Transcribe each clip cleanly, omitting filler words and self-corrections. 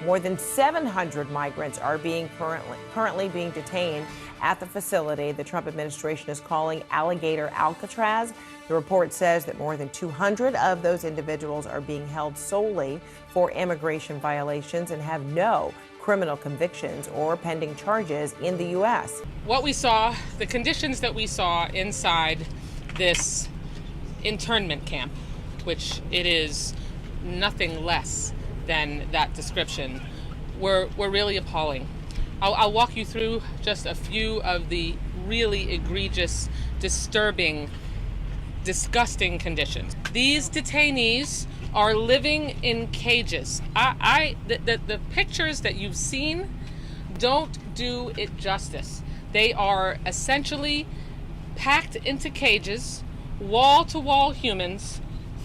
More than 700 migrants are currently being detained at the facility the Trump administration is calling Alligator Alcatraz. The report says that more than 200 of those individuals are being held solely for immigration violations and have no criminal convictions or pending charges in the U.S. What we saw, the conditions that we saw inside this internment camp, which it is nothing less than that description, were really appalling. I'll walk you through just a few of the really egregious, disturbing, disgusting conditions. These detainees are living in cages. The pictures that you've seen don't do it justice. They are essentially packed into cages, wall-to-wall humans,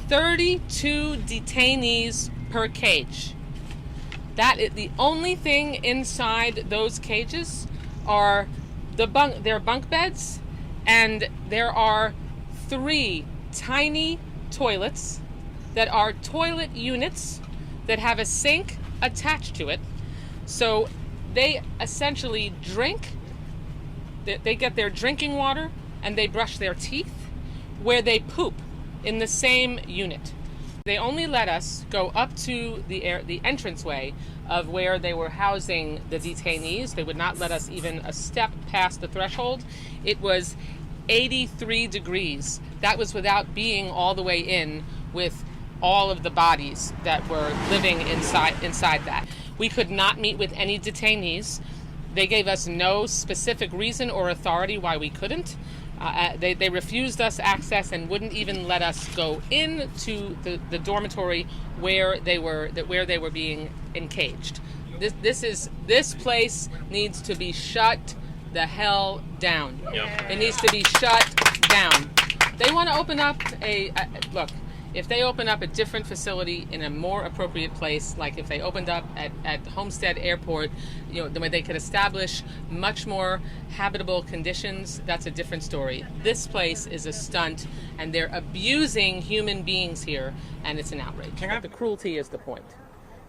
32 detainees per cage. That is the only thing inside those cages are their bunk beds, and there are 3 tiny toilets that are toilet units that have a sink attached to it. So they essentially drink, they get their drinking water and they brush their teeth, where they poop in the same unit. They only let us go up to the entranceway of where they were housing the detainees. They would not let us even a step past the threshold. It was 83 degrees. That was without being all the way in with all of the bodies that were living inside that. We could not meet with any detainees. They gave us no specific reason or authority why we couldn't. They refused us access and wouldn't even let us go into the dormitory where they were being encaged. This place needs to be shut the hell down. Yep. It needs to be shut down. They want to open up look. If they open up a different facility in a more appropriate place, like if they opened up at Homestead Airport, the way they could establish much more habitable conditions, that's a different story. This place is a stunt, and they're abusing human beings here, and it's an outrage. The cruelty is the point.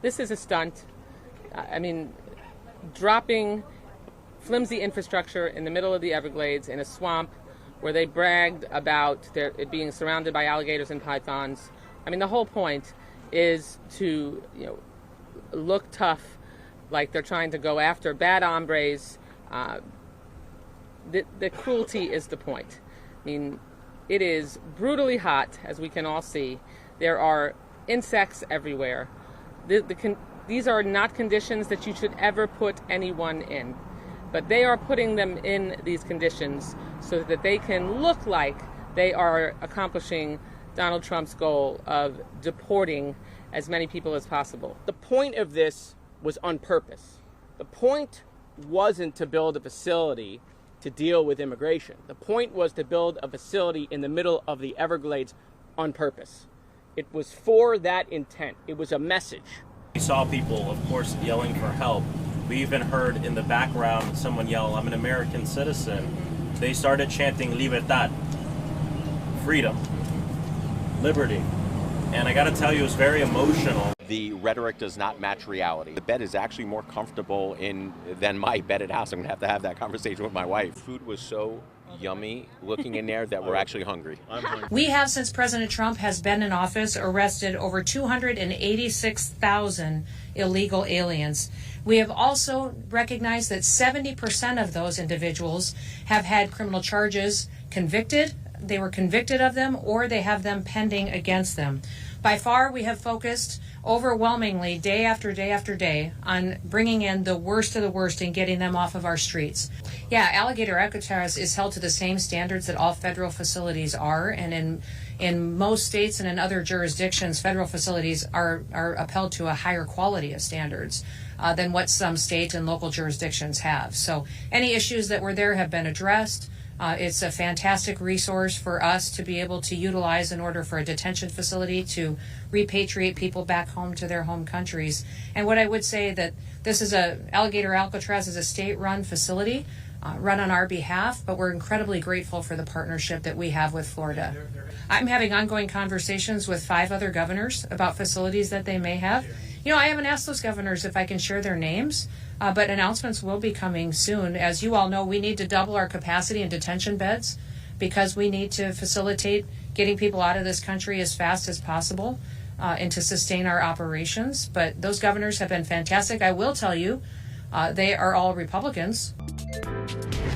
This is a stunt. Dropping flimsy infrastructure in the middle of the Everglades in a swamp where they bragged about it being surrounded by alligators and pythons. The whole point is to look tough, like they're trying to go after bad hombres. The cruelty is the point. It is brutally hot, as we can all see. There are insects everywhere. These are not conditions that you should ever put anyone in. But they are putting them in these conditions so that they can look like they are accomplishing Donald Trump's goal of deporting as many people as possible. The point of this was on purpose. The point wasn't to build a facility to deal with immigration. The point was to build a facility in the middle of the Everglades on purpose. It was for that intent. It was a message. We saw people, of course, yelling for help. We even heard in the background someone yell, "I'm an American citizen." They started chanting "Libertad," freedom, liberty. And I gotta tell you, it was very emotional. The rhetoric does not match reality. The bed is actually more comfortable than my bed at house. I'm gonna have that conversation with my wife. Food was so yummy looking in there that we're actually hungry. I'm hungry. We have, since President Trump has been in office, arrested over 286,000 illegal aliens. We have also recognized that 70% of those individuals have had criminal charges convicted. They were convicted of them, or they have them pending against them. By far, we have focused overwhelmingly day after day after day on bringing in the worst of the worst and getting them off of our streets. Yeah, Alligator Alcatraz is held to the same standards that all federal facilities are, and in most states and in other jurisdictions, federal facilities are upheld to a higher quality of standards than what some state and local jurisdictions have. So any issues that were there have been addressed. It's a fantastic resource for us to be able to utilize in order for a detention facility to repatriate people back home to their home countries. And what I would say that this is Alligator Alcatraz is a state-run facility run on our behalf, but we're incredibly grateful for the partnership that we have with Florida. I'm having ongoing conversations with 5 other governors about facilities that they may have I haven't asked those governors if I can share their names, but announcements will be coming soon. As you all know, we need to double our capacity in detention beds because we need to facilitate getting people out of this country as fast as possible and to sustain our operations. But those governors have been fantastic. I will tell you, they are all Republicans.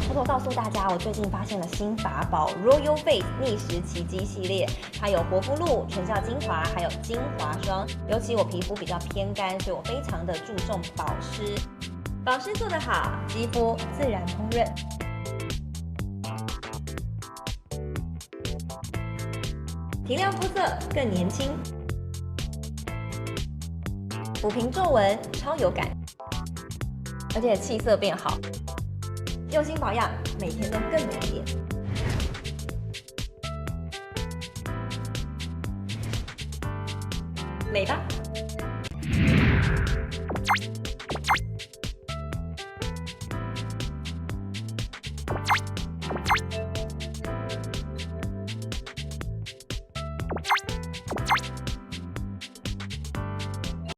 偷偷告诉大家，我最近发现了新法宝 Royal Face 逆时奇迹系列，它有活肤露、全效精华，还有精华霜。尤其我皮肤比较偏干，所以我非常的注重保湿。保湿做得好，肌肤自然烹饪。提亮肤色更年轻，抚平皱纹超有感，而且气色变好。用心保养，每天都更美丽。美吧。